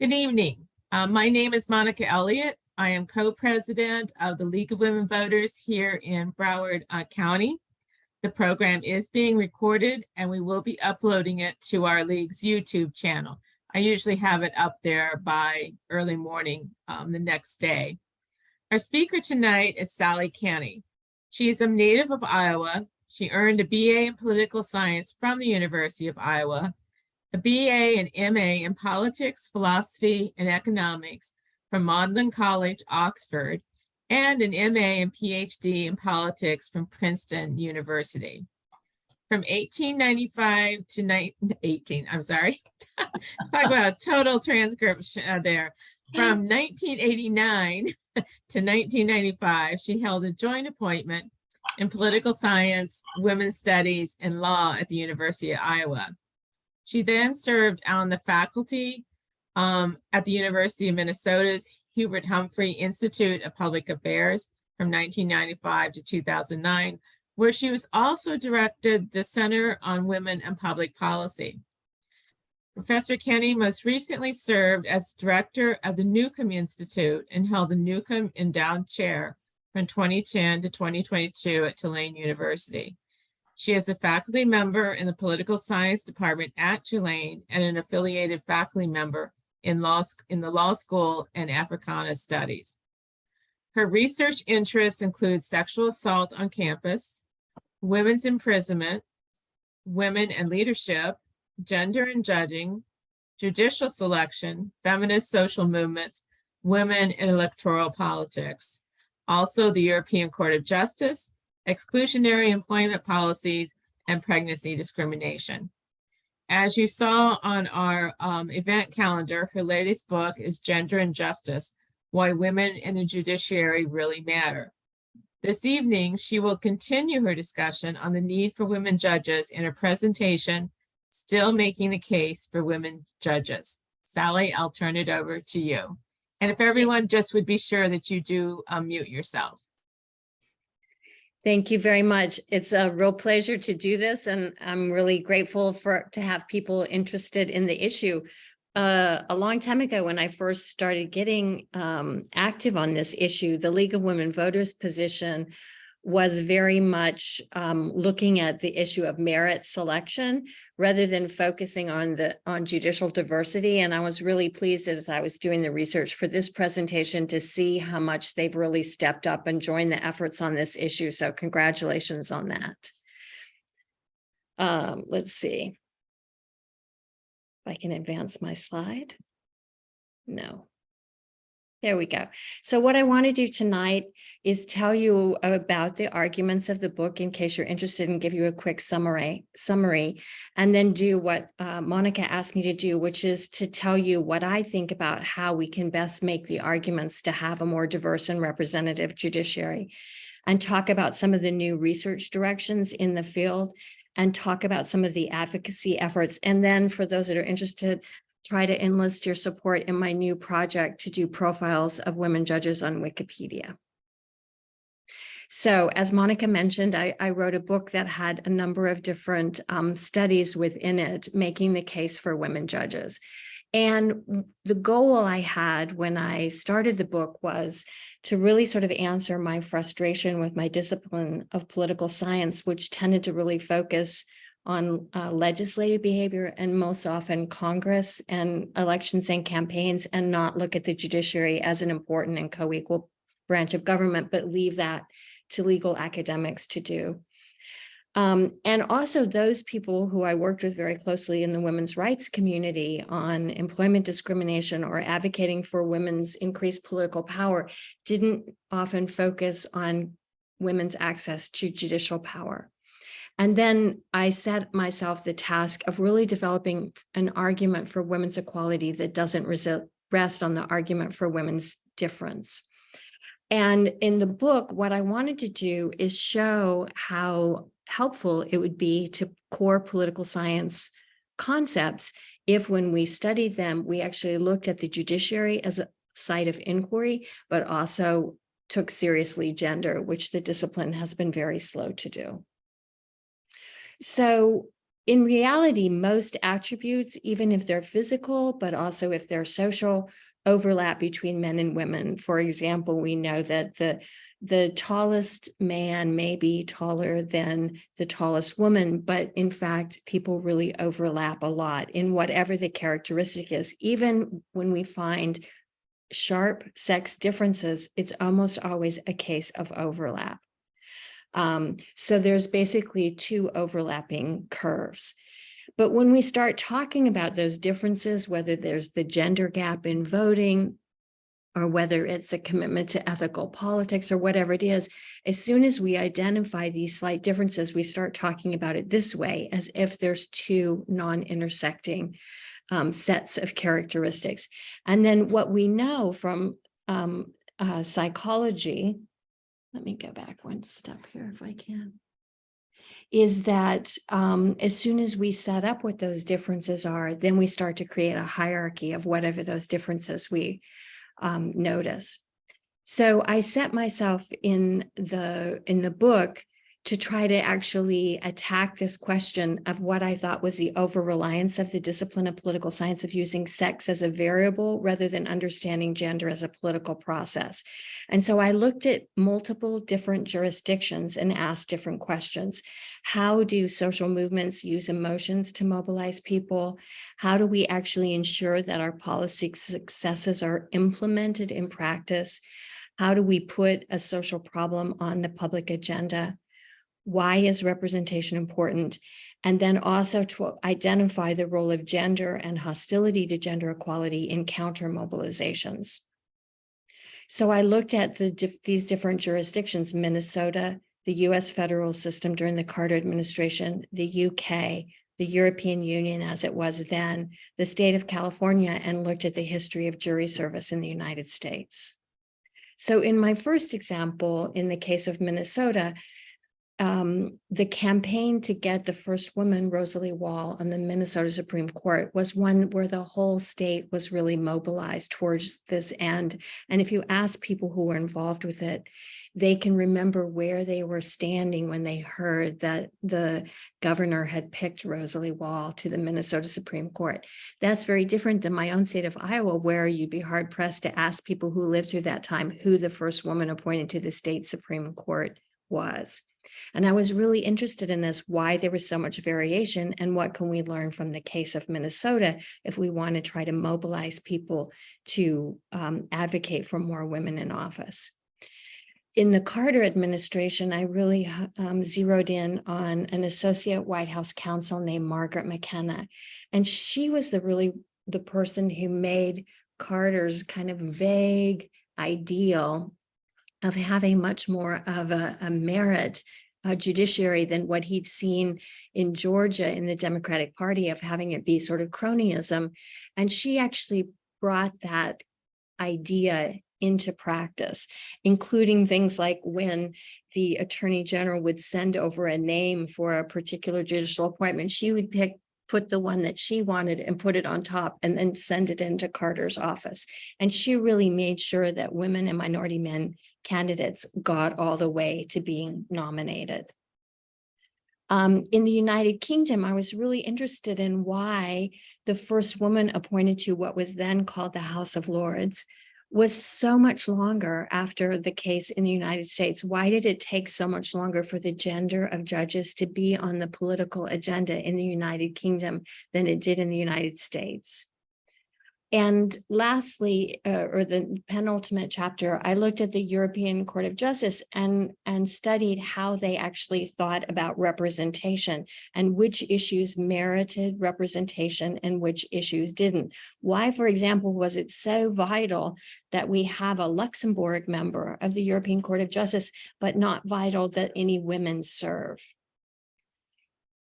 Good evening. My name is Monica Elliott. I am co-president of the League of Women Voters here in Broward County. The program is being recorded and we will be uploading it to our League's YouTube channel. I usually have it up there by early morning the next day. Our speaker tonight is Sally Kenney. She is a native of Iowa. She earned a BA in political science from the University of Iowa, a BA and MA in politics, philosophy, and economics from Magdalen College, Oxford, and an MA and PhD in politics from Princeton University. From 1895 to talk about total transcription there. From 1989 to 1995, she held a joint appointment in political science, women's studies, and law at the University of Iowa. She then served on the faculty at the University of Minnesota's Hubert Humphrey Institute of Public Affairs from 1995 to 2009, where she was also directed the Center on Women and Public Policy. Professor Kenney most recently served as director of the Newcomb Institute and held the Newcomb Endowed Chair from 2010 to 2022 at Tulane University. She is a faculty member in the political science department at Tulane and an affiliated faculty member in the law school and Africana studies. Her research interests include sexual assault on campus, women's imprisonment, women and leadership, gender and judging, judicial selection, feminist social movements, women in electoral politics. Also the European Court of Justice, exclusionary employment policies, and pregnancy discrimination. As you saw on our event calendar, her latest book is Gender and Justice: Why Women in the Judiciary Really Matter. This evening, she will continue her discussion on the need for women judges in her presentation, Still Making the Case for Women Judges. Sally, I'll turn it over to you. And if everyone just would be sure that you do mute yourselves. Thank you very much. It's a real pleasure to do this, and I'm really grateful to have people interested in the issue. A long time ago, when I first started getting active on this issue, the League of Women Voters position was very much looking at the issue of merit selection rather than focusing on judicial diversity. And I was really pleased as I was doing the research for this presentation to see how much they've really stepped up and joined the efforts on this issue. So congratulations on that. Let's see if I can advance my slide. No. There we go. So what I want to do tonight is tell you about the arguments of the book in case you're interested, and give you a quick summary, and then do what Monica asked me to do, which is to tell you what I think about how we can best make the arguments to have a more diverse and representative judiciary, and talk about some of the new research directions in the field, and talk about some of the advocacy efforts. And then for those that are interested, try to enlist your support in my new project to do profiles of women judges on Wikipedia. So as Monica mentioned, I wrote a book that had a number of different studies within it, making the case for women judges. And the goal I had when I started the book was to really sort of answer my frustration with my discipline of political science, which tended to really focus on legislative behavior and most often Congress and elections and campaigns, and not look at the judiciary as an important and co-equal branch of government, but leave that to legal academics to do. And also those people who I worked with very closely in the women's rights community on employment discrimination or advocating for women's increased political power didn't often focus on women's access to judicial power. And then I set myself the task of really developing an argument for women's equality that doesn't rest on the argument for women's difference. And in the book, what I wanted to do is show how helpful it would be to core political science concepts if, when we studied them, we actually looked at the judiciary as a site of inquiry, but also took seriously gender, which the discipline has been very slow to do. So in reality, most attributes, even if they're physical, but also if they're social, overlap between men and women. For example, we know that the tallest man may be taller than the tallest woman, but in fact, people really overlap a lot in whatever the characteristic is. Even when we find sharp sex differences, it's almost always a case of overlap. So there's basically two overlapping curves. But when we start talking about those differences, whether there's the gender gap in voting, or whether it's a commitment to ethical politics or whatever it is, as soon as we identify these slight differences, we start talking about it this way, as if there's two non-intersecting sets of characteristics. And then what we know from psychology, let me go back one step here if I can, is that as soon as we set up what those differences are, then we start to create a hierarchy of whatever those differences we notice. So I set myself in the book to try to actually attack this question of what I thought was the over-reliance of the discipline of political science of using sex as a variable rather than understanding gender as a political process. And so I looked at multiple different jurisdictions and asked different questions. How do social movements use emotions to mobilize people? How do we actually ensure that our policy successes are implemented in practice? How do we put a social problem on the public agenda? Why is representation important? And then also to identify the role of gender and hostility to gender equality in counter mobilizations. So I looked at these different jurisdictions: Minnesota, the US federal system during the Carter administration, the UK, the European Union as it was then, the state of California, and looked at the history of jury service in the United States. So in my first example, in the case of Minnesota, the campaign to get the first woman, Rosalie Wall, on the Minnesota Supreme Court was one where the whole state was really mobilized towards this end. And if you ask people who were involved with it, they can remember where they were standing when they heard that the governor had picked Rosalie Wall to the Minnesota Supreme Court. That's very different than my own state of Iowa, where you'd be hard pressed to ask people who lived through that time who the first woman appointed to the state Supreme Court was. And I was really interested in this, why there was so much variation and what can we learn from the case of Minnesota if we want to try to mobilize people to advocate for more women in office. In the Carter administration, I really zeroed in on an associate White House counsel named Margaret McKenna. And she was the person who made Carter's kind of vague ideal of having much more of a merit judiciary than what he'd seen in Georgia in the Democratic Party, of having it be sort of cronyism. And she actually brought that idea into practice, including things like when the Attorney General would send over a name for a particular judicial appointment, she would put the one that she wanted and put it on top and then send it into Carter's office. And she really made sure that women and minority men candidates got all the way to being nominated. In the United Kingdom, I was really interested in why the first woman appointed to what was then called the House of Lords was so much longer after the case in the United States. Why did it take so much longer for the gender of judges to be on the political agenda in the United Kingdom than it did in the United States? And lastly, or the penultimate chapter, I looked at the European Court of Justice and studied how they actually thought about representation and which issues merited representation and which issues didn't. Why, for example, was it so vital that we have a Luxembourg member of the European Court of Justice, but not vital that any women serve?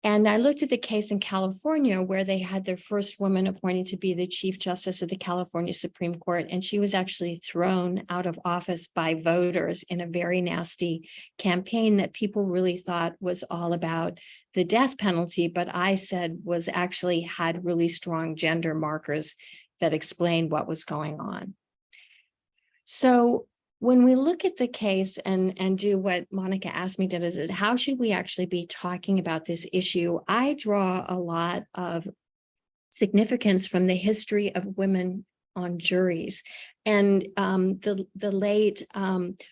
And I looked at the case in California where they had their first woman appointed to be the Chief Justice of the California Supreme Court, and she was actually thrown out of office by voters in a very nasty campaign that people really thought was all about the death penalty, but I said was actually had really strong gender markers that explained what was going on. So when we look at the case and do what Monica asked me to do, is how should we actually be talking about this issue? I draw a lot of significance from the history of women on juries. And the late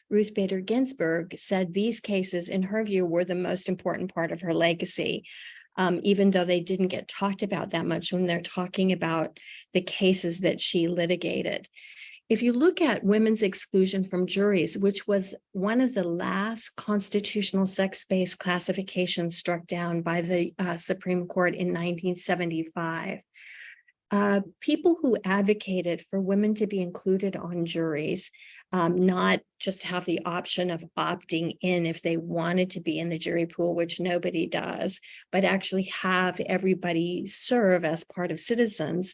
Ruth Bader Ginsburg said these cases, in her view, were the most important part of her legacy, even though they didn't get talked about that much when they're talking about the cases that she litigated. If you look at women's exclusion from juries, which was one of the last constitutional sex-based classifications struck down by the Supreme Court in 1975, people who advocated for women to be included on juries, not just have the option of opting in if they wanted to be in the jury pool, which nobody does, but actually have everybody serve as part of citizens,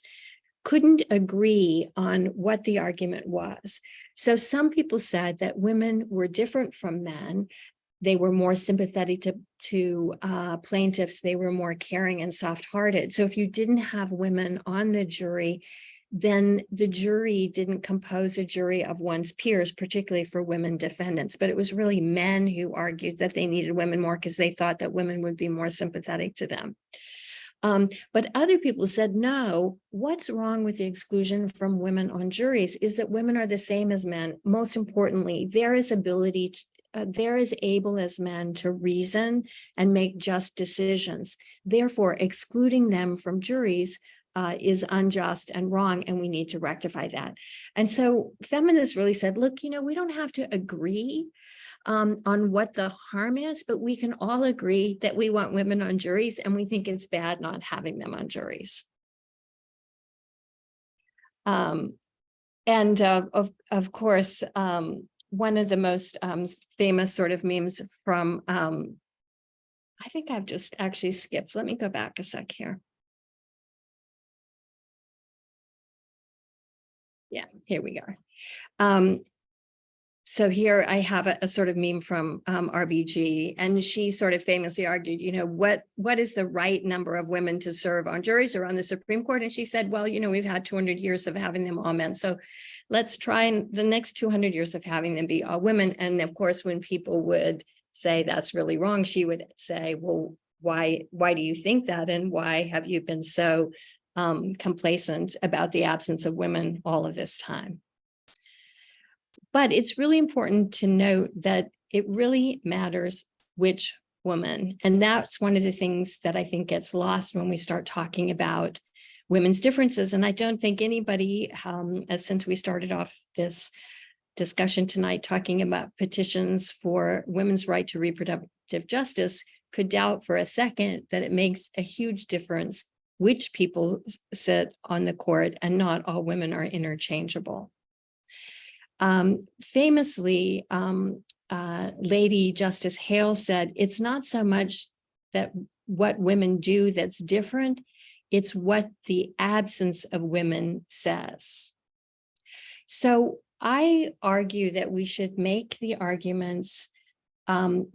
couldn't agree on what the argument was. So some people said that women were different from men. They were more sympathetic to plaintiffs. They were more caring and soft-hearted. So if you didn't have women on the jury, then the jury didn't compose a jury of one's peers, particularly for women defendants. But it was really men who argued that they needed women more because they thought that women would be more sympathetic to them. But other people said, no, what's wrong with the exclusion from women on juries is that women are the same as men. Most importantly, they're as able as men to reason and make just decisions. Therefore, excluding them from juries is unjust and wrong, and we need to rectify that. And so feminists really said, look, we don't have to agree on what the harm is, but we can all agree that we want women on juries and we think it's bad not having them on juries. And of course, one of the most famous sort of memes from, I think I've just actually skipped. Let me go back a sec here. Yeah, here we are. So here I have a sort of meme from RBG, and she sort of famously argued, what is the right number of women to serve on juries or on the Supreme Court? And she said, well, we've had 200 years of having them all men. So let's try the next 200 years of having them be all women. And of course, when people would say that's really wrong, she would say, well, why do you think that? And why have you been so complacent about the absence of women all of this time? But it's really important to note that it really matters which woman. And that's one of the things that I think gets lost when we start talking about women's differences. And I don't think anybody, since we started off this discussion tonight talking about petitions for women's right to reproductive justice, could doubt for a second that it makes a huge difference which people sit on the court, and not all women are interchangeable. Famously, Lady Justice Hale said, it's not so much that what women do that's different, it's what the absence of women says. So I argue that we should make the arguments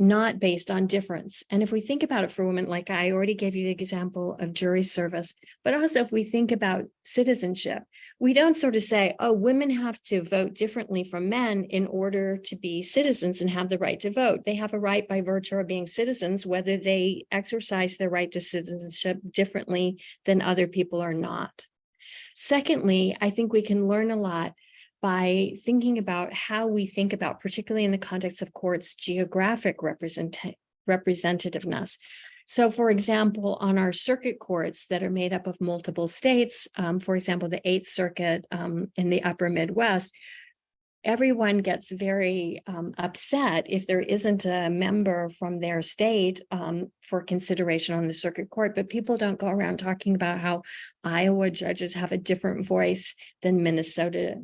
not based on difference. And if we think about it for women, like I already gave you the example of jury service, but also if we think about citizenship, we don't sort of say, oh, women have to vote differently from men in order to be citizens and have the right to vote. They have a right by virtue of being citizens, whether they exercise their right to citizenship differently than other people or not. Secondly, I think we can learn a lot by thinking about how we think about, particularly in the context of courts, geographic representativeness. So for example, on our circuit courts that are made up of multiple states, for example, the 8th Circuit in the upper Midwest, everyone gets very upset if there isn't a member from their state for consideration on the circuit court, but people don't go around talking about how Iowa judges have a different voice than Minnesota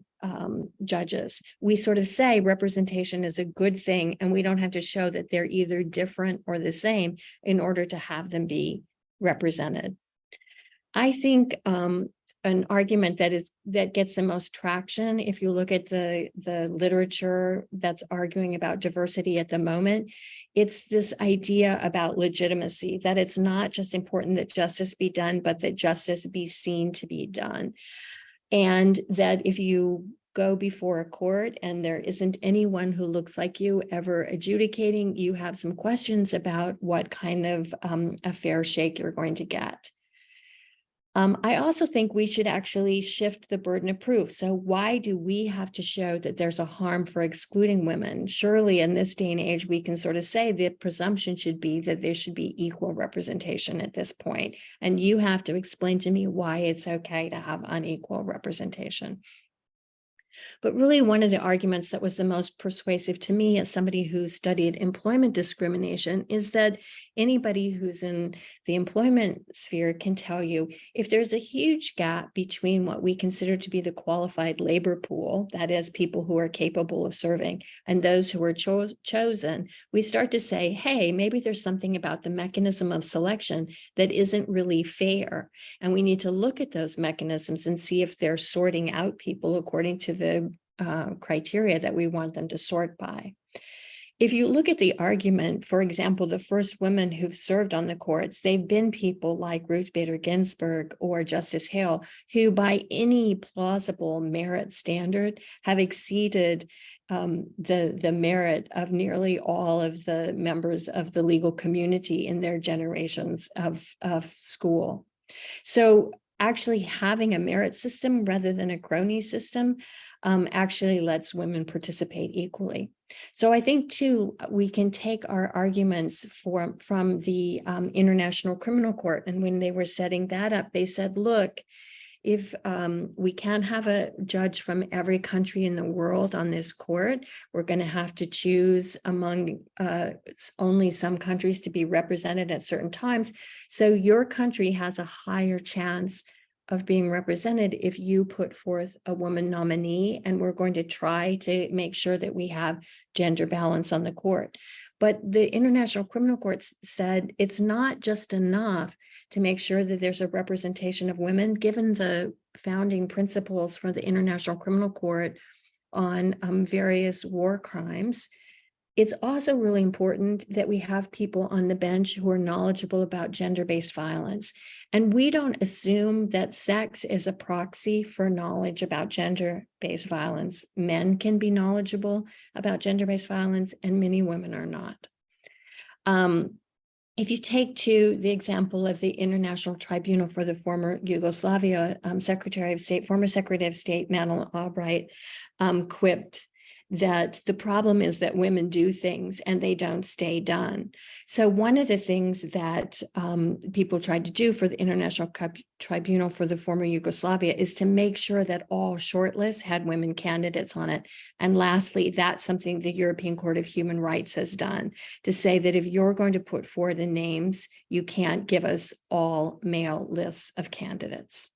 judges. We sort of say representation is a good thing, and we don't have to show that they're either different or the same in order to have them be represented. I think an argument that gets the most traction, if you look at the literature that's arguing about diversity at the moment, it's this idea about legitimacy, that it's not just important that justice be done, but that justice be seen to be done. And that if you go before a court and there isn't anyone who looks like you ever adjudicating, you have some questions about what kind of a fair shake you're going to get. I also think we should actually shift the burden of proof. So why do we have to show that there's a harm for excluding women? Surely in this day and age, we can sort of say the presumption should be that there should be equal representation at this point. And you have to explain to me why it's okay to have unequal representation. But really, one of the arguments that was the most persuasive to me as somebody who studied employment discrimination is that anybody who's in the employment sphere can tell you if there's a huge gap between what we consider to be the qualified labor pool, that is, people who are capable of serving, and those who are chosen, we start to say, hey, maybe there's something about the mechanism of selection that isn't really fair. And we need to look at those mechanisms and see if they're sorting out people according to the criteria that we want them to sort by. If you look at the argument, for example, the first women who've served on the courts, they've been people like Ruth Bader Ginsburg or Justice Hale, who by any plausible merit standard have exceeded the merit of nearly all of the members of the legal community in their generations of school. So actually having a merit system rather than a crony system actually lets women participate equally. So I think too, we can take our arguments from the International Criminal Court. And when they were setting that up, they said, look, if we can't have a judge from every country in the world on this court, we're going to have to choose among only some countries to be represented at certain times. So your country has a higher chance of being represented if you put forth a woman nominee, and we're going to try to make sure that we have gender balance on the court. But the International Criminal Court said it's not just enough to make sure that there's a representation of women, given the founding principles for the International Criminal Court on various war crimes. It's also really important that we have people on the bench who are knowledgeable about gender-based violence. And we don't assume that sex is a proxy for knowledge about gender-based violence. Men can be knowledgeable about gender-based violence, and many women are not. If you take to the example of the International Tribunal for the former Yugoslavia, former Secretary of State Madeleine Albright quipped that the problem is that women do things and they don't stay done. So one of the things that people tried to do for the International Tribunal for the former Yugoslavia is to make sure that all shortlists had women candidates on it. And lastly, that's something the European Court of Human Rights has done, to say that if you're going to put forward the names, you can't give us all male lists of candidates.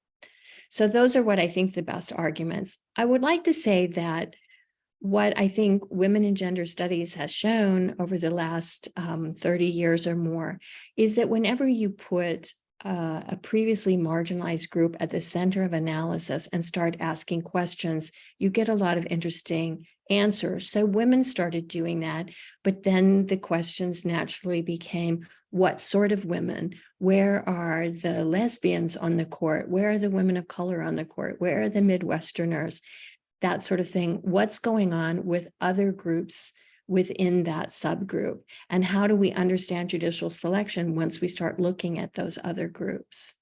So those are what I think the best arguments. I would like to say that what I think Women in Gender Studies has shown over the last 30 years or more is that whenever you put a previously marginalized group at the center of analysis and start asking questions, you get a lot of interesting answers. So women started doing that, but then the questions naturally became, what sort of women? Where are the lesbians on the court? Where are the women of color on the court? Where are the Midwesterners? That sort of thing. What's going on with other groups within that subgroup? And how do we understand judicial selection once we start looking at those other groups?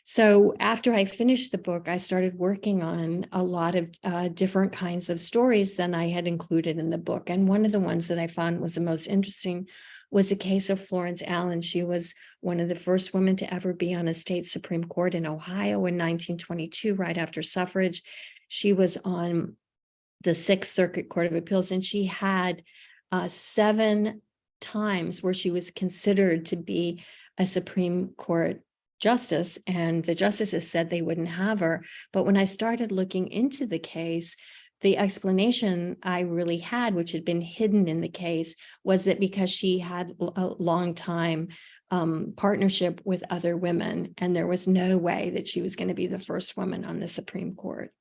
So after I finished the book, I started working on a lot of different kinds of stories than I had included in the book. And one of the ones that I found was the most interesting was a case of Florence Allen. She was one of the first women to ever be on a state Supreme Court in Ohio in 1922, right after suffrage. She was on the Sixth Circuit Court of Appeals, and she had 7 times where she was considered to be a Supreme Court justice, and the justices said they wouldn't have her. But when I started looking into the case, the explanation I really had, which had been hidden in the case, was that because she had a long time partnership with other women, and there was no way that she was going to be the first woman on the Supreme Court.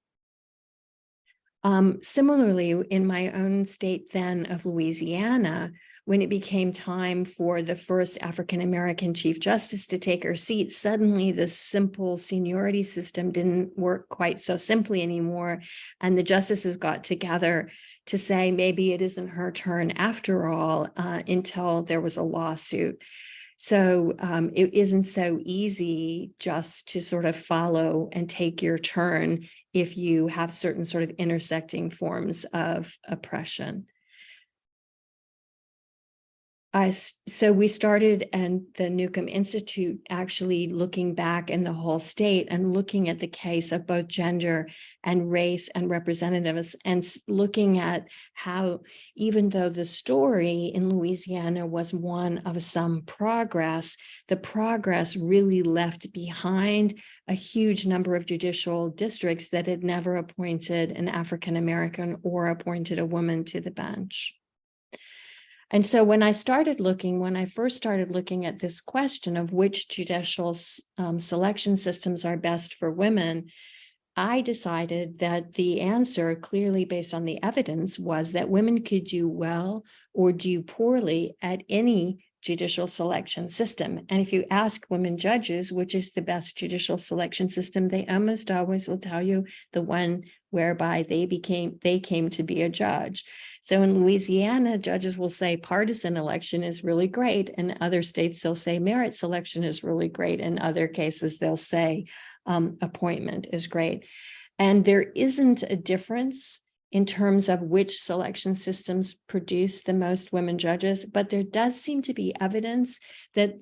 Similarly, in my own state then of Louisiana, when it became time for the first African-American Chief Justice to take her seat, suddenly this simple seniority system didn't work quite so simply anymore. And the justices got together to say maybe it isn't her turn after all, until there was a lawsuit. So it isn't so easy just to sort of follow and take your turn if you have certain sort of intersecting forms of oppression. So we started, and the Newcomb Institute actually looking back in the whole state and looking at the case of both gender and race and representatives, and looking at how, even though the story in Louisiana was one of some progress, the progress really left behind a huge number of judicial districts that had never appointed an African American or appointed a woman to the bench. And so when I first started looking at this question of which judicial selection systems are best for women, I decided that the answer, clearly based on the evidence, was that women could do well or do poorly at any judicial selection system. And if you ask women judges, which is the best judicial selection system, they almost always will tell you the one whereby they came to be a judge. So in Louisiana, judges will say partisan election is really great. In other states, they'll say merit selection is really great. In other cases, they'll say appointment is great. And there isn't a difference in terms of which selection systems produce the most women judges, but there does seem to be evidence that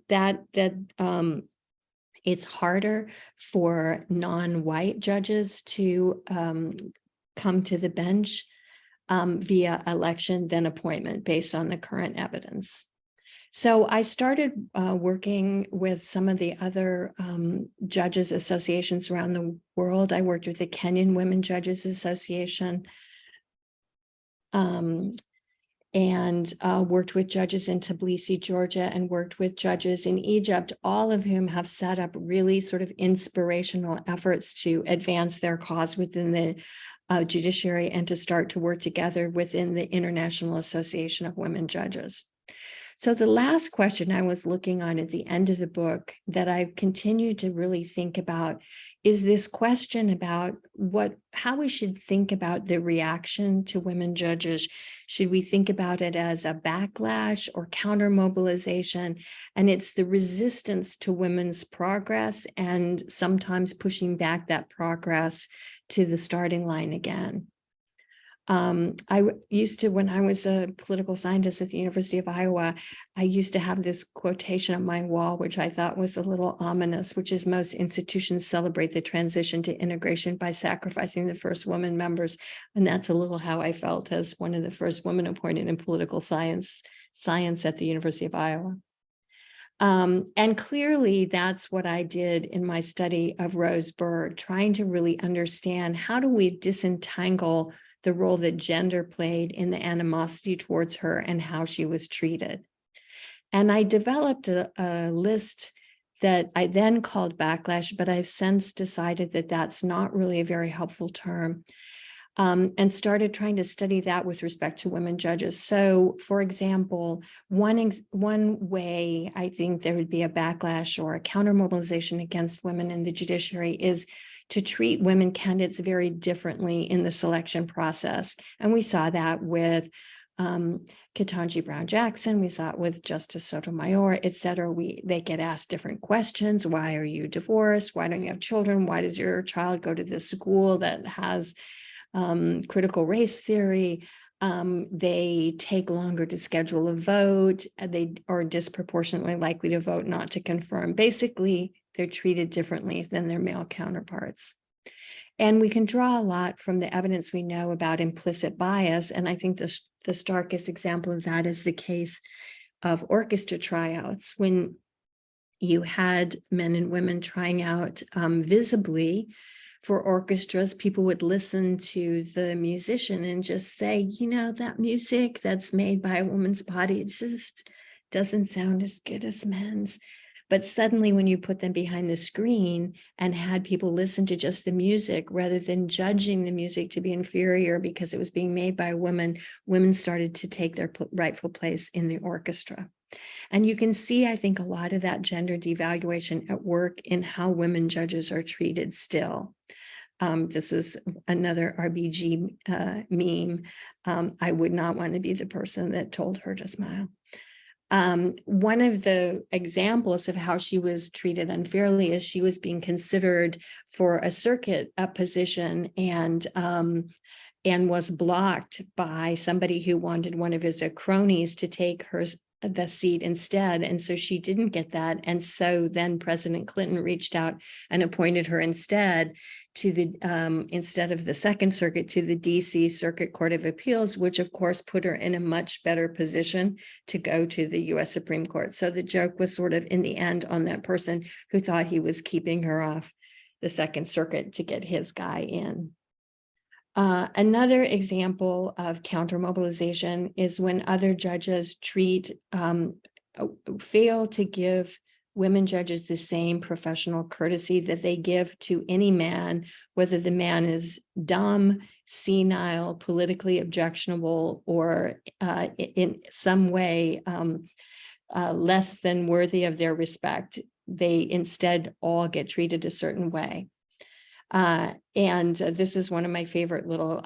it's harder for non-white judges to come to the bench via election than appointment based on the current evidence. So I started working with some of the other judges associations around the world. I worked with the Kenyan Women Judges Association, and worked with judges in Tbilisi, Georgia, and worked with judges in Egypt, all of whom have set up really sort of inspirational efforts to advance their cause within the judiciary and to start to work together within the International Association of Women Judges. So the last question I was looking on at the end of the book that I've continued to really think about is this question about how we should think about the reaction to women judges. Should we think about it as a backlash or counter mobilization? And it's the resistance to women's progress and sometimes pushing back that progress to the starting line again. I used to, when I was a political scientist at the University of Iowa, I used to have this quotation on my wall, which I thought was a little ominous, which is most institutions celebrate the transition to integration by sacrificing the first woman members. And that's a little how I felt as one of the first women appointed in political science at the University of Iowa. And clearly that's what I did in my study of Rose Bird, trying to really understand how do we disentangle the role that gender played in the animosity towards her and how she was treated. And I developed a list that I then called backlash, but I've since decided that that's not really a very helpful term, and started trying to study that with respect to women judges. So, for example, one way I think there would be a backlash or a counter mobilization against women in the judiciary is to treat women candidates very differently in the selection process. And we saw that with Ketanji Brown Jackson, we saw it with Justice Sotomayor, et cetera. They get asked different questions. Why are you divorced? Why don't you have children? Why does your child go to this school that has critical race theory? They take longer to schedule a vote. They are disproportionately likely to vote not to confirm. Basically, they're treated differently than their male counterparts. And we can draw a lot from the evidence we know about implicit bias. And I think the starkest example of that is the case of orchestra tryouts. When you had men and women trying out visibly for orchestras, people would listen to the musician and just say, you know, that music that's made by a woman's body, it just doesn't sound as good as men's. But suddenly when you put them behind the screen and had people listen to just the music rather than judging the music to be inferior because it was being made by a woman, women started to take their rightful place in the orchestra. And you can see, I think, a lot of that gender devaluation at work in how women judges are treated still. This is another RBG meme. I would not want to be the person that told her to smile. One of the examples of how she was treated unfairly is she was being considered for a circuit position and was blocked by somebody who wanted one of his cronies to take the seat instead. And so she didn't get that. And so then President Clinton reached out and appointed her instead to the instead of the Second Circuit to the DC Circuit Court of Appeals, which of course put her in a much better position to go to the US Supreme Court. So the joke was sort of in the end on that person who thought he was keeping her off the Second Circuit to get his guy in. Another example of counter-mobilization is when other judges fail to give women judges the same professional courtesy that they give to any man, whether the man is dumb, senile, politically objectionable, or in some way less than worthy of their respect. They instead all get treated a certain way. And this is one of my favorite little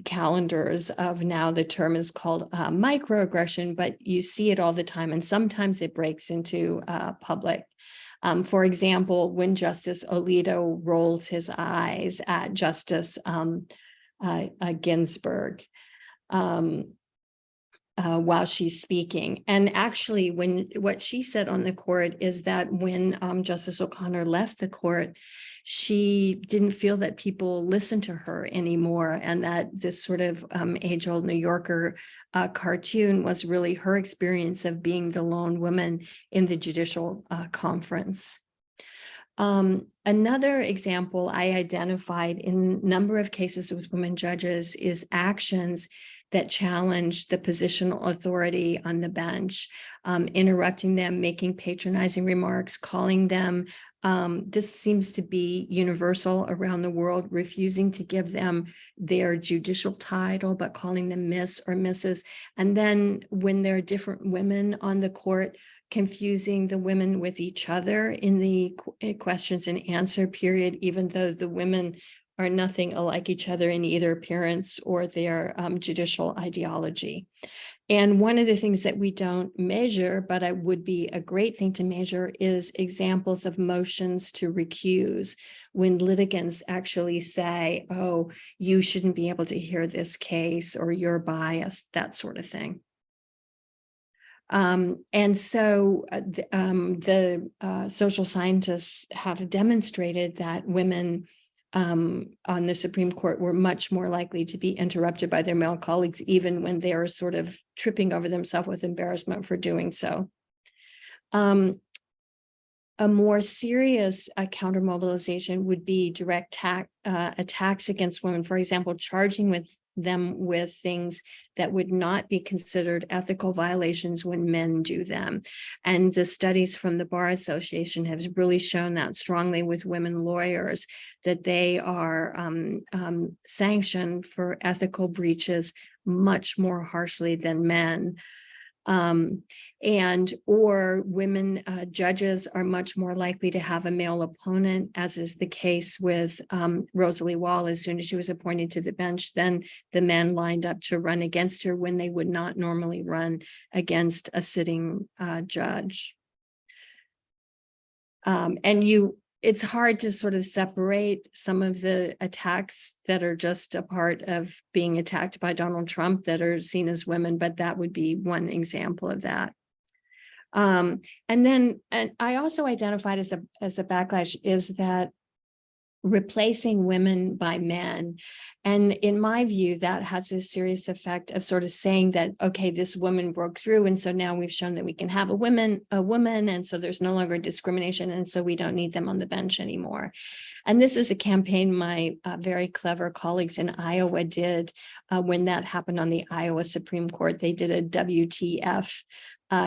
calendars of now the term is called microaggression, but you see it all the time. And sometimes it breaks into public. For example, when Justice Alito rolls his eyes at Justice Ginsburg while she's speaking. And actually, what she said on the court is that when Justice O'Connor left the court, she didn't feel that people listened to her anymore, and that this sort of age-old New Yorker cartoon was really her experience of being the lone woman in the judicial conference. Another example I identified in a number of cases with women judges is actions that challenge the positional authority on the bench, interrupting them, making patronizing remarks, calling them, this seems to be universal around the world, refusing to give them their judicial title, but calling them Miss or Mrs. And then when there are different women on the court, confusing the women with each other in the questions and answer period, even though the women are nothing alike each other in either appearance or their judicial ideology. And one of the things that we don't measure, but it would be a great thing to measure, is examples of motions to recuse, when litigants actually say, oh, you shouldn't be able to hear this case, or you're biased, that sort of thing. And so the social scientists have demonstrated that women on the Supreme Court were much more likely to be interrupted by their male colleagues, even when they are sort of tripping over themselves with embarrassment for doing so. A more serious counter-mobilization would be direct attacks against women, for example, charging them with things that would not be considered ethical violations when men do them. And the studies from the Bar Association have really shown that strongly with women lawyers, that they are sanctioned for ethical breaches much more harshly than men. Or women judges are much more likely to have a male opponent, as is the case with Rosalie Wall. As soon as she was appointed to the bench, then the men lined up to run against her when they would not normally run against a sitting judge. It's hard to sort of separate some of the attacks that are just a part of being attacked by Donald Trump that are seen as women, but that would be one example of that. And I also identified as a backlash is that replacing women by men. And in my view, that has a serious effect of sort of saying that, okay, this woman broke through, and so now we've shown that we can have a woman, and so there's no longer discrimination, and so we don't need them on the bench anymore. And this is a campaign my very clever colleagues in Iowa did when that happened on the Iowa Supreme Court. They did a WTF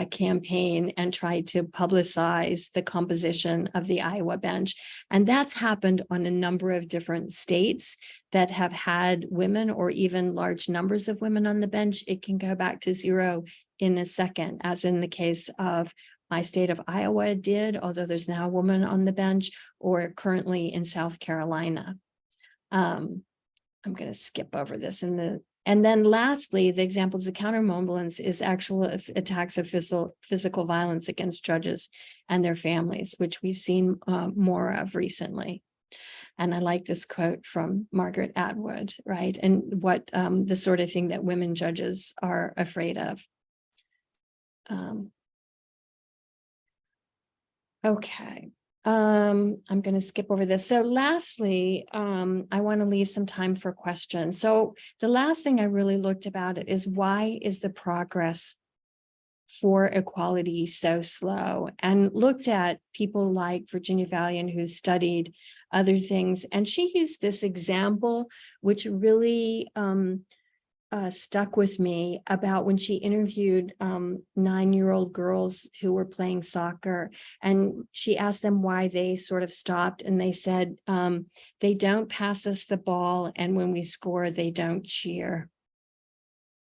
campaign and tried to publicize the composition of the Iowa bench. And that's happened on a number of different states that have had women or even large numbers of women on the bench. It can go back to zero in a second, as in the case of my state of Iowa did, although there's now a woman on the bench, or currently in South Carolina. I'm going to skip over this and then lastly, the examples of countermobulance is actual attacks of physical violence against judges and their families, which we've seen more of recently. And I like this quote from Margaret Atwood, right? And what the sort of thing that women judges are afraid of. Okay. I'm going to skip over this. So lastly, I want to leave some time for questions. So the last thing I really looked about it is, why is the progress for equality so slow? And looked at people like Virginia Valiant, who studied other things. And she used this example, which really stuck with me, about when she interviewed 9-year-old girls who were playing soccer, and she asked them why they sort of stopped, and they said, they don't pass us the ball, and when we score, they don't cheer.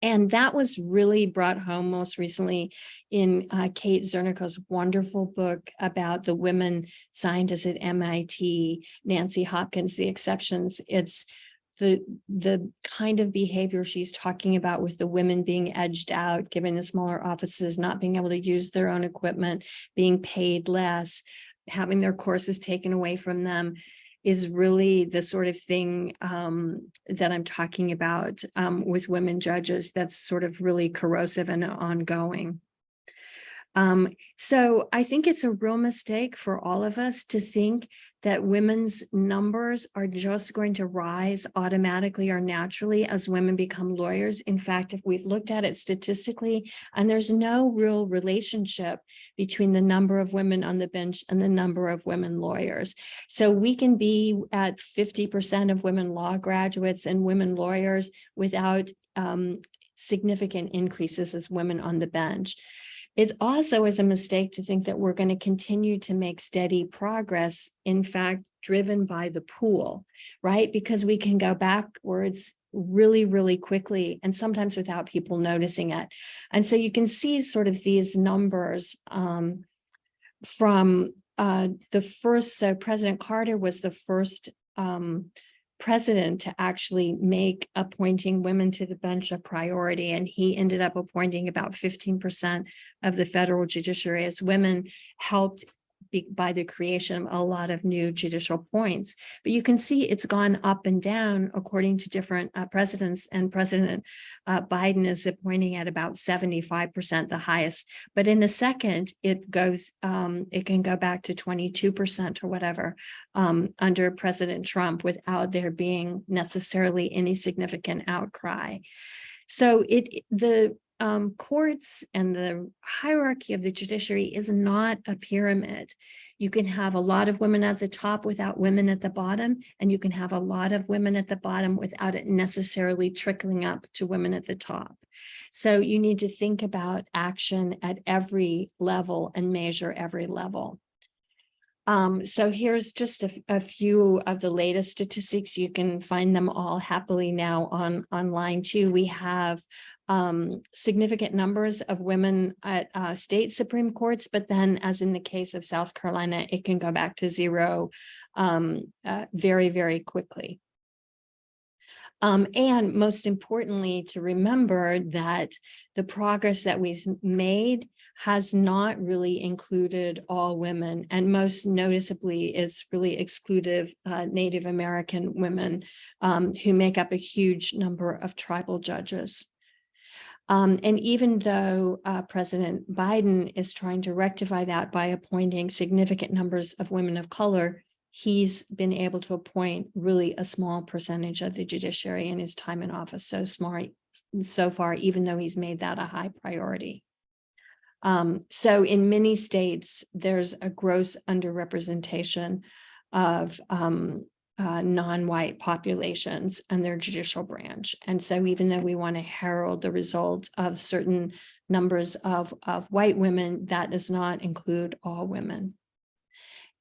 And that was really brought home most recently in Kate Zernico's wonderful book about the women scientists at MIT, Nancy Hopkins, The Exceptions. It's the kind of behavior she's talking about, with the women being edged out, given the smaller offices, not being able to use their own equipment, being paid less, having their courses taken away from them, is really the sort of thing that I'm talking about with women judges, that's sort of really corrosive and ongoing. So I think it's a real mistake for all of us to think that women's numbers are just going to rise automatically or naturally as women become lawyers. In fact, if we've looked at it statistically, and there's no real relationship between the number of women on the bench and the number of women lawyers. So we can be at 50% of women law graduates and women lawyers without significant increases as women on the bench. It also is a mistake to think that we're going to continue to make steady progress, in fact, driven by the pool, right? Because we can go backwards really, really quickly, and sometimes without people noticing it. And so you can see sort of these numbers from the first, so President Carter was the first president to actually make appointing women to the bench a priority. And he ended up appointing about 15% of the federal judiciary as women, helped by the creation of a lot of new judicial points. But you can see it's gone up and down according to different presidents, and President Biden is appointing at about 75%, the highest. But in a second, it goes, it can go back to 22% or whatever under President Trump, without there being necessarily any significant outcry. So the courts and the hierarchy of the judiciary is not a pyramid. You can have a lot of women at the top without women at the bottom, and you can have a lot of women at the bottom without it necessarily trickling up to women at the top. So you need to think about action at every level and measure every level. So here's just a few of the latest statistics. You can find them all happily now online too. We have significant numbers of women at state Supreme Courts, but then, as in the case of South Carolina, it can go back to zero very, very quickly. And most importantly, to remember that the progress that we've made has not really included all women, and most noticeably, it's really excluded Native American women who make up a huge number of tribal judges. And even though President Biden is trying to rectify that by appointing significant numbers of women of color, he's been able to appoint really a small percentage of the judiciary in his time in office, so far, even though he's made that a high priority. So in many states, there's a gross underrepresentation of non-white populations and their judicial branch. And so even though we want to herald the result of certain numbers of white women, that does not include all women.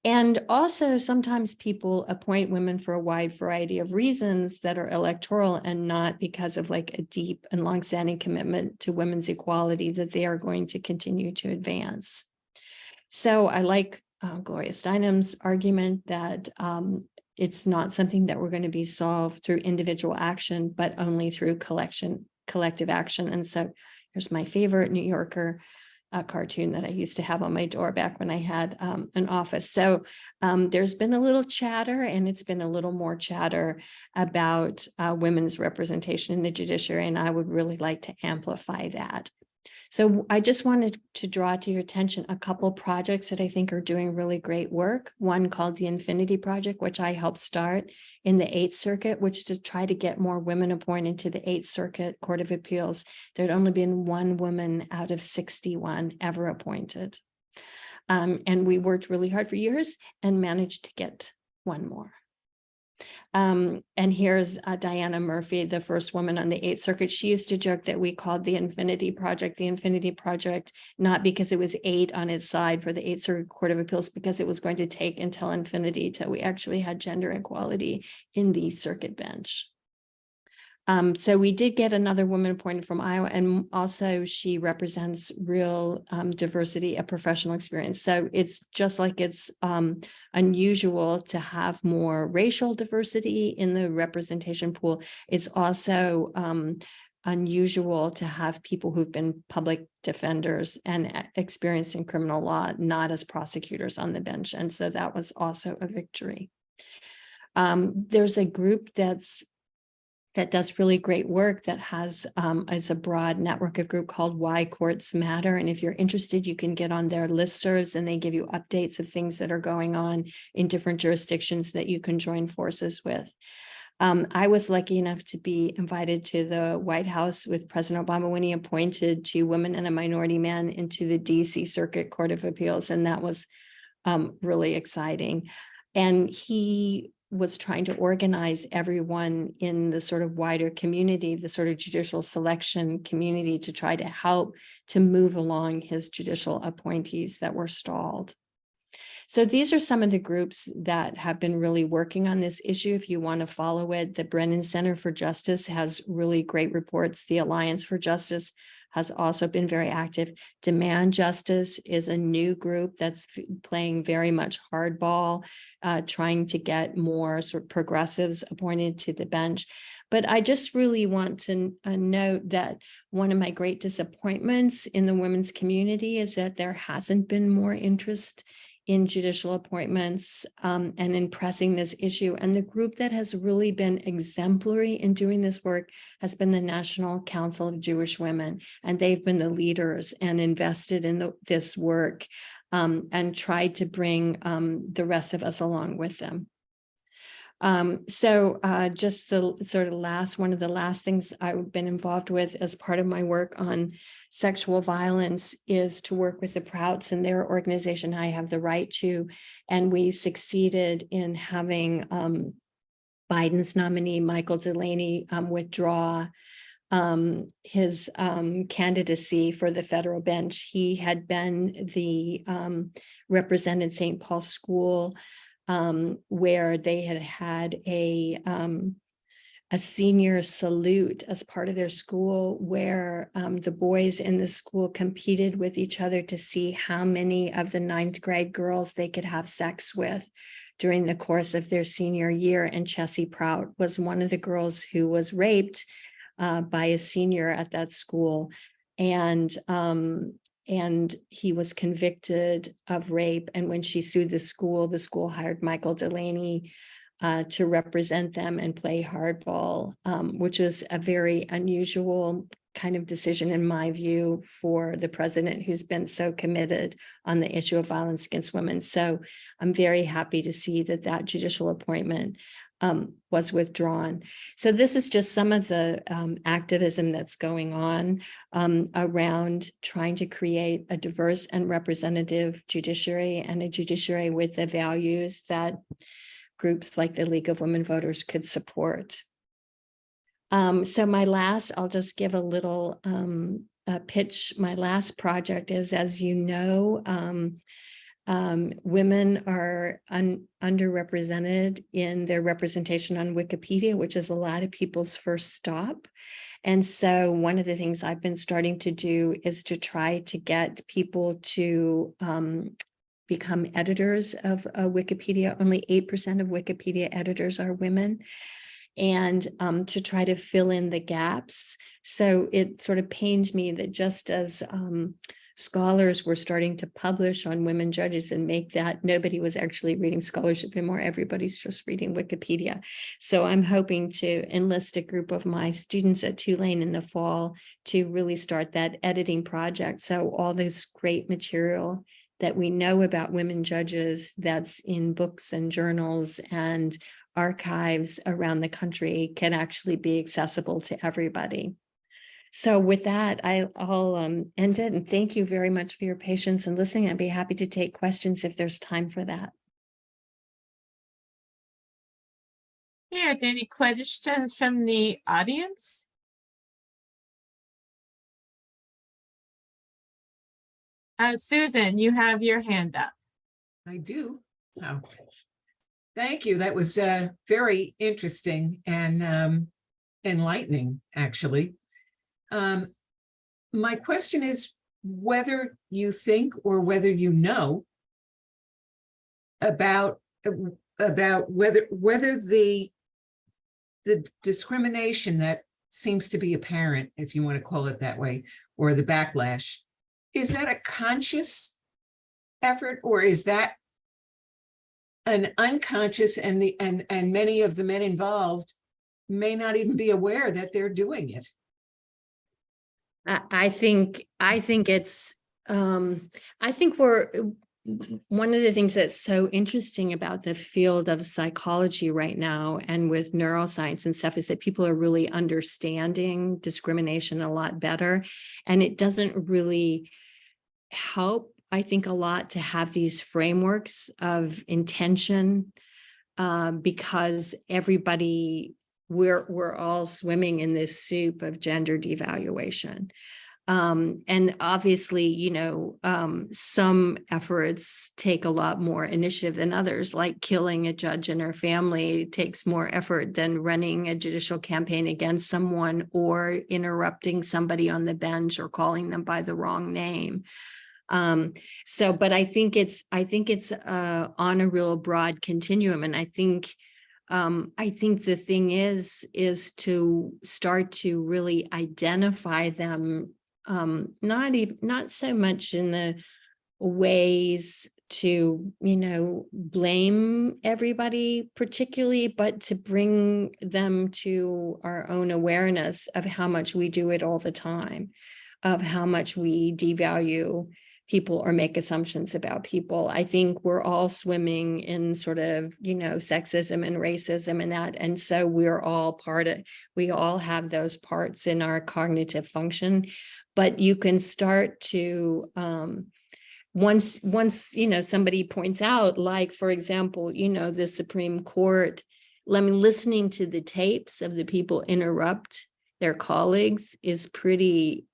And also sometimes people appoint women for a wide variety of reasons that are electoral and not because of like a deep and longstanding commitment to women's equality that they are going to continue to advance. So I like Gloria Steinem's argument that it's not something that we're going to be solved through individual action, but only through collective action. And so here's my favorite New Yorker cartoon that I used to have on my door back when I had an office. So there's been a little chatter, and it's been a little more chatter about women's representation in the judiciary, and I would really like to amplify that. So I just wanted to draw to your attention a couple projects that I think are doing really great work. One called the Infinity Project, which I helped start in the 8th Circuit, which to try to get more women appointed to the 8th Circuit Court of Appeals. There had only been one woman out of 61 ever appointed. And we worked really hard for years and managed to get one more. And here's Diana Murphy, the first woman on the 8th Circuit. She used to joke that we called the Infinity Project, not because it was 8 on its side for the 8th Circuit Court of Appeals, because it was going to take until infinity till we actually had gender equality in the circuit bench. So we did get another woman appointed from Iowa, and also she represents real diversity of professional experience. So it's just like it's unusual to have more racial diversity in the representation pool. It's also unusual to have people who've been public defenders and experienced in criminal law, not as prosecutors on the bench. And so that was also a victory. There's a group that does really great work that has as a broad network of group called Why Courts Matter. And if you're interested, you can get on their listservs, and they give you updates of things that are going on in different jurisdictions that you can join forces with. I was lucky enough to be invited to the White House with President Obama when he appointed 2 women and a minority man into the DC Circuit Court of Appeals. And that was really exciting. And he was trying to organize everyone in the sort of wider community, the sort of judicial selection community, to try to help to move along his judicial appointees that were stalled. So these are some of the groups that have been really working on this issue. If you want to follow it, the Brennan Center for Justice has really great reports. The Alliance for Justice has also been very active. Demand Justice is a new group that's playing very much hardball, trying to get more sort of progressives appointed to the bench. But I just really want to note that one of my great disappointments in the women's community is that there hasn't been more interest in judicial appointments and in pressing this issue. And the group that has really been exemplary in doing this work has been the National Council of Jewish Women. And they've been the leaders and invested in this work and tried to bring the rest of us along with them. Just the sort of one of the last things I've been involved with as part of my work on sexual violence is to work with the Prouts and their organization, I Have the Right To, and we succeeded in having Biden's nominee, Michael Delaney, withdraw his candidacy for the federal bench. He had been the represented St. Paul's School, where they had a senior salute as part of their school, where the boys in the school competed with each other to see how many of the 9th grade girls they could have sex with during the course of their senior year. And Chessie Prout was one of the girls who was raped by a senior at that school. And he was convicted of rape. And when she sued the school hired Michael Delaney to represent them and play hardball, which is a very unusual kind of decision, in my view, for the president, who's been so committed on the issue of violence against women. So I'm very happy to see that judicial appointment was withdrawn. So this is just some of the activism that's going on around trying to create a diverse and representative judiciary, and a judiciary with the values that groups like the League of Women Voters could support. So I'll just give a little pitch. My last project is, as you know, women are underrepresented in their representation on Wikipedia, which is a lot of people's first stop. And so one of the things I've been starting to do is to try to get people to become editors of Wikipedia. Only 8% of Wikipedia editors are women. And to try to fill in the gaps. So it sort of pains me that just as scholars were starting to publish on women judges and make that, nobody was actually reading scholarship anymore. Everybody's just reading Wikipedia. So I'm hoping to enlist a group of my students at Tulane in the fall to really start that editing project. So all this great material that we know about women judges that's in books and journals and archives around the country can actually be accessible to everybody. So with that, I'll end it, and thank you very much for your patience and listening. I'd be happy to take questions if there's time for that. Yeah, are there any questions from the audience? Susan, you have your hand up. I do. Oh, thank you. That was very interesting and enlightening, actually. My question is whether you think or whether you know about whether the discrimination that seems to be apparent, if you want to call it that way, or the backlash, is that a conscious effort, or is that an unconscious, and many of the men involved may not even be aware that they're doing it? I think it's I think we're one of the things that's so interesting about the field of psychology right now and with neuroscience and stuff is that people are really understanding discrimination a lot better. And it doesn't really help, I think, a lot to have these frameworks of intention because we're all swimming in this soup of gender devaluation. And obviously, some efforts take a lot more initiative than others, like killing a judge and her family takes more effort than running a judicial campaign against someone or interrupting somebody on the bench or calling them by the wrong name. But I think it's on a real broad continuum. And I think the thing is to start to really identify them, not so much in the ways to, blame everybody particularly, but to bring them to our own awareness of how much we do it all the time, of how much we devalue people or make assumptions about people. I think we're all swimming in sort of, sexism and racism and that. And so we're all we all have those parts in our cognitive function, but you can start to, once, somebody points out, like, for example, the Supreme Court, listening to the tapes of the people interrupt their colleagues is pretty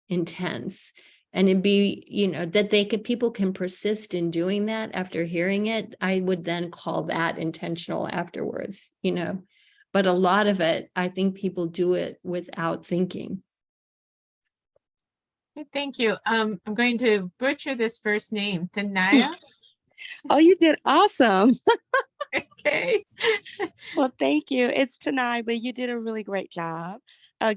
intense. And it'd be, that people can persist in doing that after hearing it. I would then call that intentional afterwards, but a lot of it, I think people do it without thinking. Thank you. I'm going to butcher this first name, Tanaya. Oh, you did awesome. Okay. Well, thank you. It's Tanai, but you did a really great job.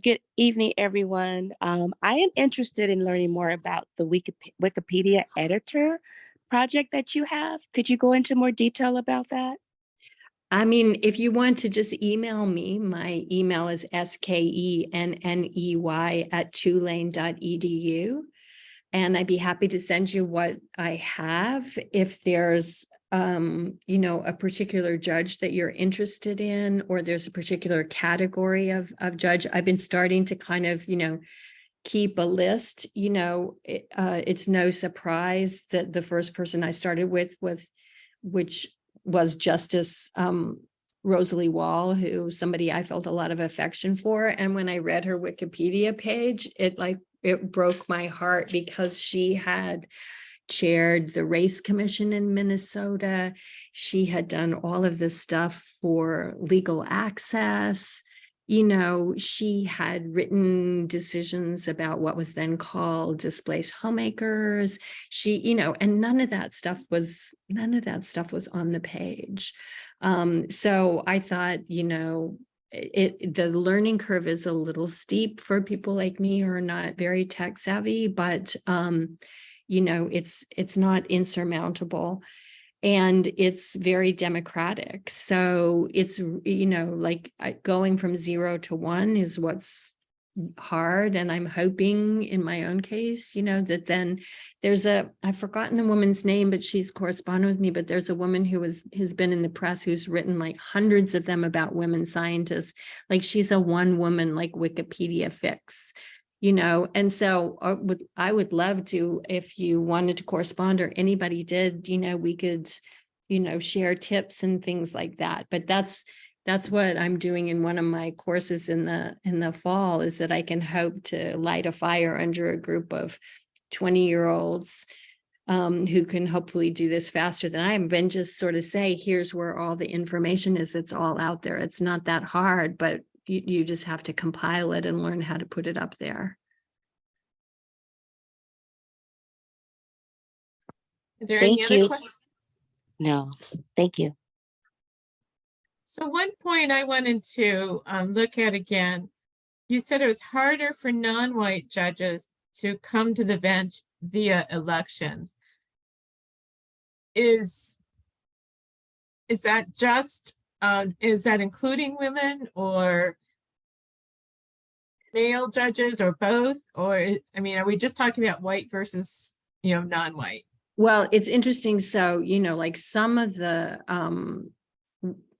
Good evening, everyone. I am interested in learning more about the Wikipedia editor project that you have. Could you go into more detail about that? I mean, if you want to just email me, my email is skenney@tulane.edu. And I'd be happy to send you what I have. If there's a particular judge that you're interested in, or there's a particular category of judge, I've been starting to kind of, keep a list. It's no surprise that the first person I started with which was Justice Rosalie Wall, who somebody I felt a lot of affection for. And when I read her Wikipedia page, it broke my heart because she had chaired the race commission in Minnesota. She had done all of this stuff for legal access. She had written decisions about what was then called displaced homemakers. And none of that stuff was on the page. So I thought, the learning curve is a little steep for people like me who are not very tech savvy, but it's not insurmountable, and it's very democratic. So it's, like going from 0 to 1 is what's hard. And I'm hoping in my own case, that then I've forgotten the woman's name, but she's corresponded with me, but there's a woman who has been in the press who's written like hundreds of them about women scientists. Like she's a one woman, like Wikipedia fix. And so I would love to, if you wanted to correspond or anybody did, we could, share tips and things like that. But that's what I'm doing in one of my courses in the fall, is that I can hope to light a fire under a group of 20-year-olds who can hopefully do this faster than I am, and just sort of say, here's where all the information is. It's all out there. It's not that hard, but you just have to compile it and learn how to put it up there. Is there Thank any other you. questions? No, thank you. So one point I wanted to look at again, you said it was harder for non-white judges to come to the bench via elections. Is that just, is that including women or male judges or both? Or, are we just talking about white versus, non-white? Well, it's interesting. So, like some of the,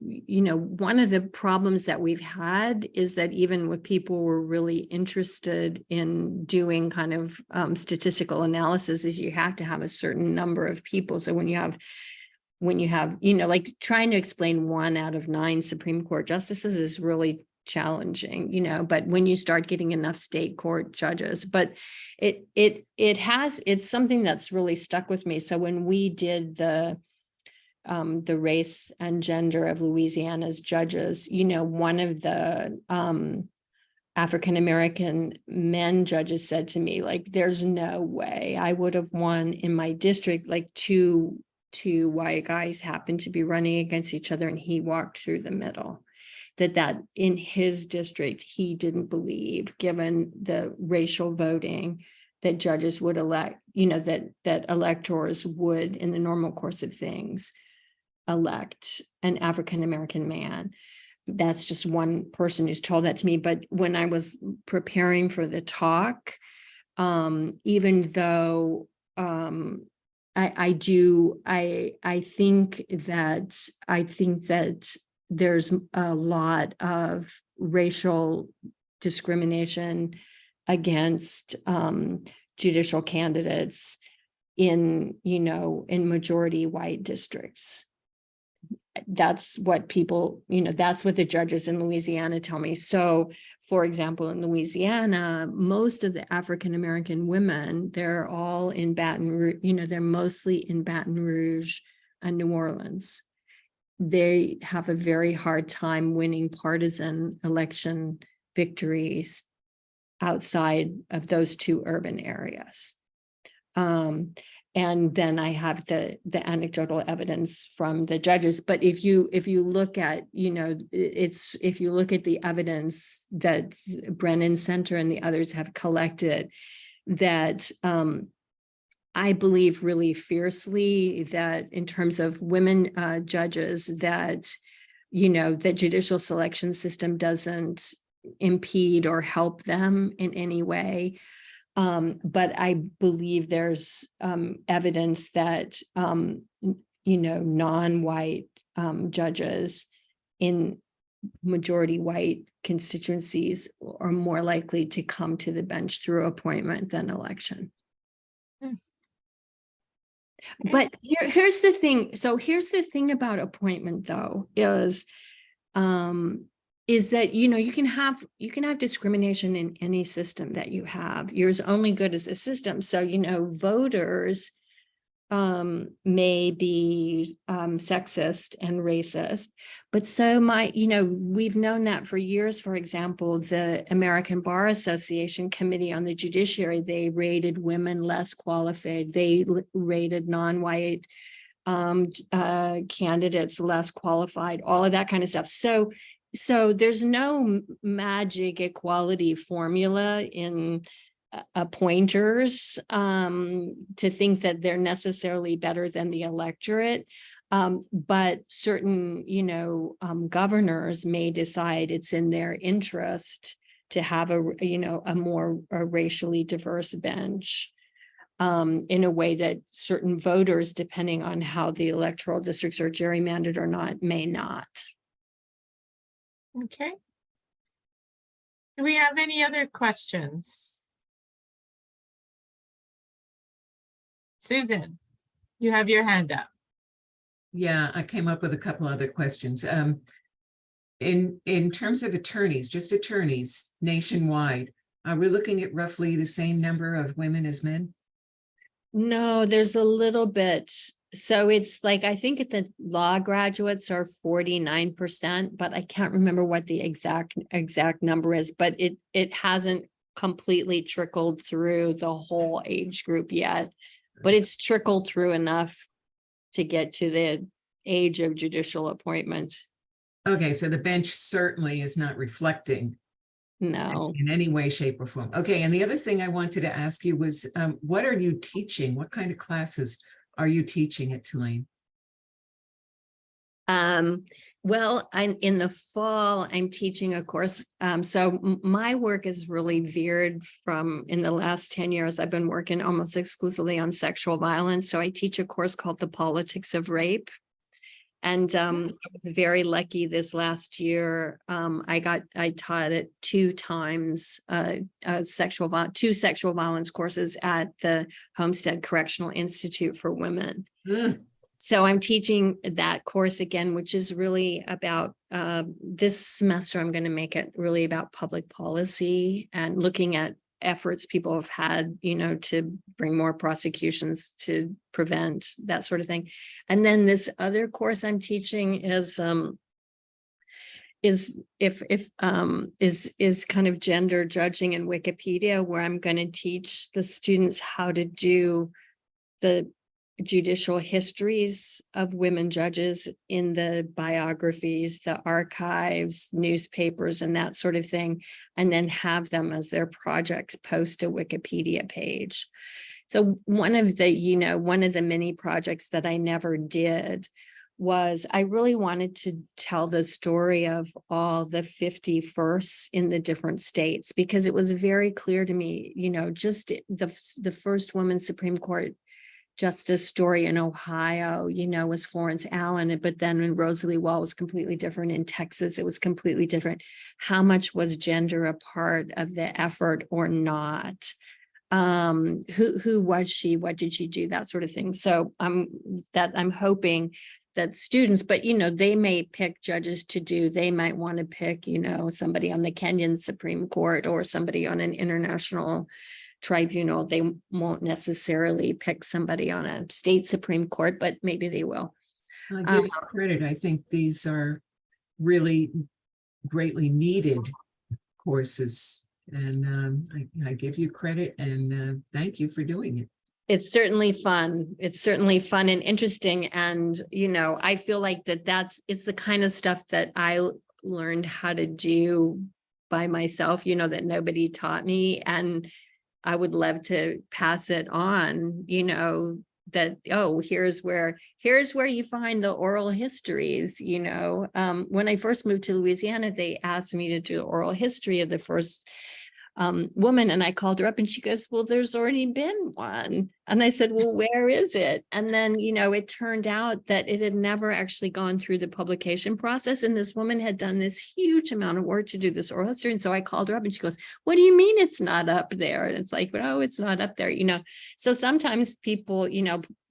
one of the problems that we've had is that even when people were really interested in doing kind of statistical analysis, is you have to have a certain number of people. So when you have, like trying to explain 1 out of 9 Supreme Court justices is really challenging, but when you start getting enough state court judges, but it's something that's really stuck with me. So when we did the race and gender of Louisiana's judges, one of the African-American men judges said to me, like, there's no way I would have won in my district. Like two white guys happened to be running against each other and he walked through the middle. That in his district, he didn't believe, given the racial voting, that judges would elect, that electors would, in the normal course of things, elect an African-American man. That's just one person who's told that to me. But when I was preparing for the talk, even though I think that there's a lot of racial discrimination against judicial candidates in majority white districts. That's what people, that's what the judges in Louisiana tell me. So, for example, in Louisiana, most of the African-American women, they're all in Baton Rouge, they're mostly in Baton Rouge and New Orleans. They have a very hard time winning partisan election victories outside of those 2 urban areas. And then I have the anecdotal evidence from the judges. But if you look at, if you look at the evidence that Brennan Center and the others have collected, that I believe really fiercely that in terms of women judges, that, the judicial selection system doesn't impede or help them in any way. But I believe there's evidence that, non-white judges in majority white constituencies are more likely to come to the bench through appointment than election. But here's the thing. So here's the thing about appointment though, is that, you can have discrimination in any system that you have. You're as only good as the system. So, voters may be sexist and racist, but so we've known that for years. For example, the American Bar Association Committee on the Judiciary, they rated women less qualified. They rated non-white candidates less qualified, all of that kind of stuff. So there's no magic equality formula in appointers to think that they're necessarily better than the electorate. But certain, governors may decide it's in their interest to have a more racially diverse bench in a way that certain voters, depending on how the electoral districts are gerrymandered or not, may not. Okay. Do we have any other questions? Susan, you have your hand up. Yeah, I came up with a couple other questions. In terms of attorneys, just attorneys nationwide, are we looking at roughly the same number of women as men? No, there's a little bit. So it's like, I think the law graduates are 49%, but I can't remember what the exact number is, but it hasn't completely trickled through the whole age group yet, but it's trickled through enough to get to the age of judicial appointment. Okay, so the bench certainly is not reflecting No. in any way, shape, or form. Okay, and the other thing I wanted to ask you was, what are you teaching? What kind of classes are you teaching at Tulane? Well, in the fall, I'm teaching a course. So my work is really veered from, in the last 10 years, I've been working almost exclusively on sexual violence. So I teach a course called The Politics of Rape. And I was very lucky this last year. I taught it 2 times, two sexual violence courses at the Homestead Correctional Institute for Women. So I'm teaching that course again, which is really about this semester. I'm going to make it really about public policy and looking at efforts people have had, to bring more prosecutions to prevent that sort of thing. And then this other course I'm teaching is kind of gender judging in Wikipedia, where I'm going to teach the students how to do the judicial histories of women judges in the biographies, the archives, newspapers, and that sort of thing, and then have them as their projects post a Wikipedia page. So one of the many projects that I never did was I really wanted to tell the story of all the 50 firsts in the different states, because it was very clear to me, just the first woman Supreme Court justice story in Ohio, was Florence Allen, but then when Rosalie Wall was completely different. In Texas, it was completely different. How much was gender a part of the effort or not? Who was she? What did she do? That sort of thing. So I'm hoping that students, but they may pick judges to do. They might want to pick, somebody on the Kenyan Supreme Court or somebody on an international tribunal. They won't necessarily pick somebody on a state Supreme Court, but maybe they will. I give you credit. I think these are really greatly needed courses, and I give you credit and thank you for doing it. It's certainly fun. It's certainly fun and interesting. And, I feel like it's the kind of stuff that I learned how to do by myself, that nobody taught me. And I would love to pass it on, that, here's where you find the oral histories, when I first moved to Louisiana, they asked me to do oral history of the first woman. And I called her up and she goes, well, there's already been one. And I said, well, where is it? And then, it turned out that it had never actually gone through the publication process. And this woman had done this huge amount of work to do this oral history. And so I called her up and she goes, what do you mean it's not up there? And it's like, oh, it's not up there, So sometimes people,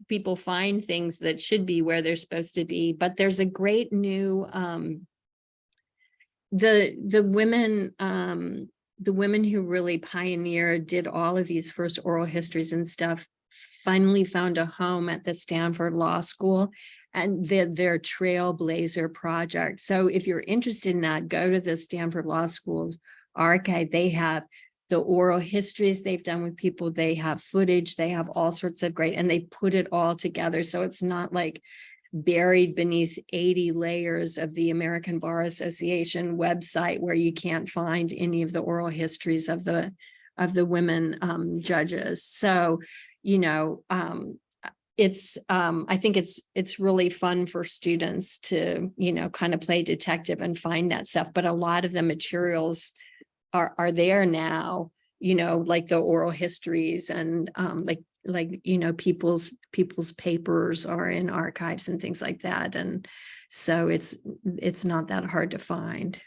people find things that should be where they're supposed to be, but there's a great new, the women who really pioneered, did all of these first oral histories and stuff, finally found a home at the Stanford Law School and their Trailblazer project. So if you're interested in that, go to the Stanford Law School's archive. They have the oral histories they've done with people. They have footage. They have all sorts of great, and they put it all together. So it's not like buried beneath 80 layers of the American Bar Association website where you can't find any of the oral histories of the women judges. So, I think it's really fun for students to, kind of play detective and find that stuff. But a lot of the materials are there now, like the oral histories and people's papers are in archives and things like that. And so it's not that hard to find.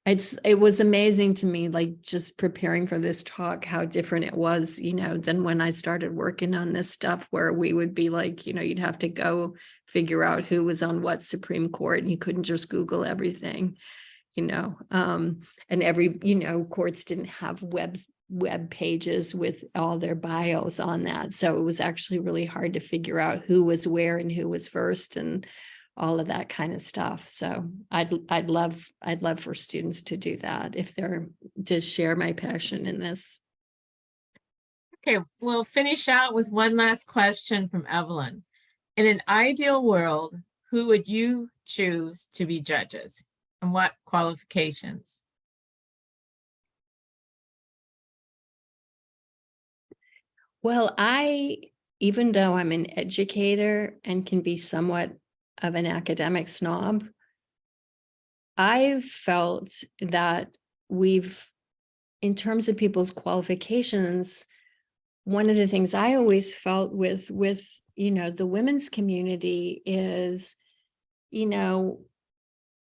It was amazing to me, like just preparing for this talk, how different it was, than when I started working on this stuff, where we would be like, you'd have to go figure out who was on what Supreme Court, and you couldn't just Google everything, and every, courts didn't have web pages with all their bios on that. So it was actually really hard to figure out who was where and who was first and all of that kind of stuff. So I'd love for students to do that if they're just share my passion in this. Okay, we'll finish out with one last question from Evelyn. In an ideal world, who would you choose to be judges and what qualifications? Well, even though I'm an educator and can be somewhat of an academic snob, I've felt that in terms of people's qualifications, one of the things I always felt with the women's community is,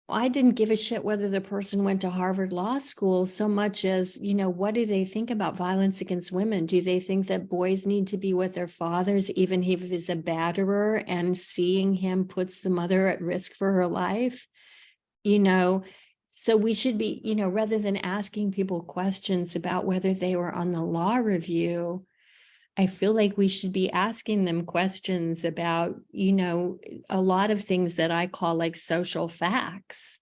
I didn't give a shit whether the person went to Harvard Law School so much as, what do they think about violence against women? Do they think that boys need to be with their fathers, even if he's a batterer, and seeing him puts the mother at risk for her life? So we should be, rather than asking people questions about whether they were on the law review, I feel like we should be asking them questions about, a lot of things that I call like social facts.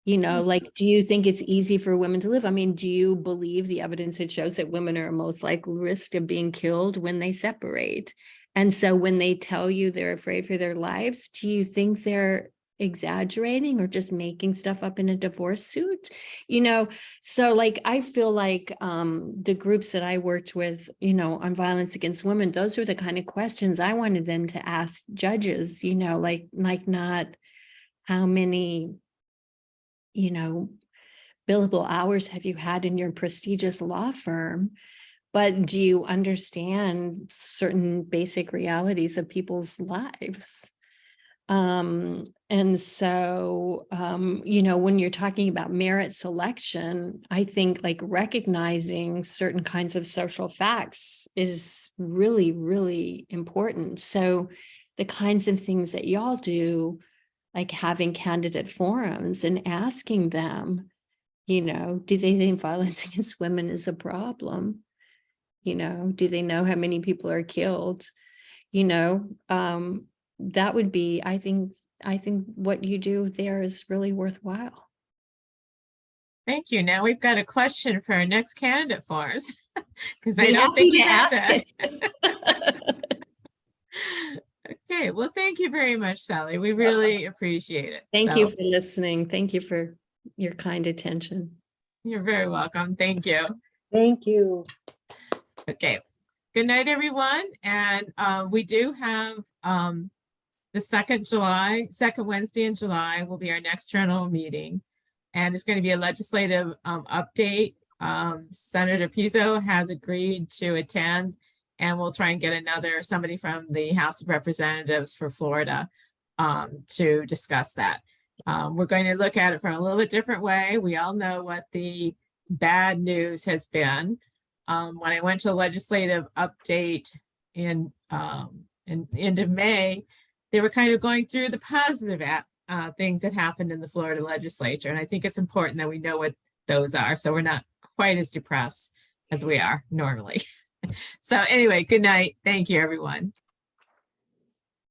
Like, do you think it's easy for women to live? I mean, do you believe the evidence that shows that women are most likely risk of being killed when they separate? And so when they tell you they're afraid for their lives, do you think they're exaggerating or just making stuff up in a divorce suit? So like I feel like the groups that I worked with, on violence against women, those were the kind of questions I wanted them to ask judges, like not how many billable hours have you had in your prestigious law firm, but do you understand certain basic realities of people's lives? And so, when you're talking about merit selection, I think like recognizing certain kinds of social facts is really, really important. So the kinds of things that y'all do, like having candidate forums and asking them, do they think violence against women is a problem? Do they know how many people are killed? That would be, I think what you do there is really worthwhile. Thank you. Now we've got a question for our next candidate for us, because I Be don't think happy we to have ask that. Okay, well, thank you very much, Sally. We really appreciate it. Thank you for listening. Thank you for your kind attention. You're very welcome. Thank you. Thank you. Okay. Good night, everyone. And we do have the second Wednesday in July will be our next journal meeting. And it's going to be a legislative update Senator Pizzo has agreed to attend, and we'll try and get somebody from the House of Representatives for Florida to discuss that. We're going to look at it from a little bit different way. We all know what the bad news has been. When I went to legislative update in end of May, they were kind of going through the positive things that happened in the Florida legislature. And I think it's important that we know what those are, so we're not quite as depressed as we are normally. So anyway, good night. Thank you, everyone.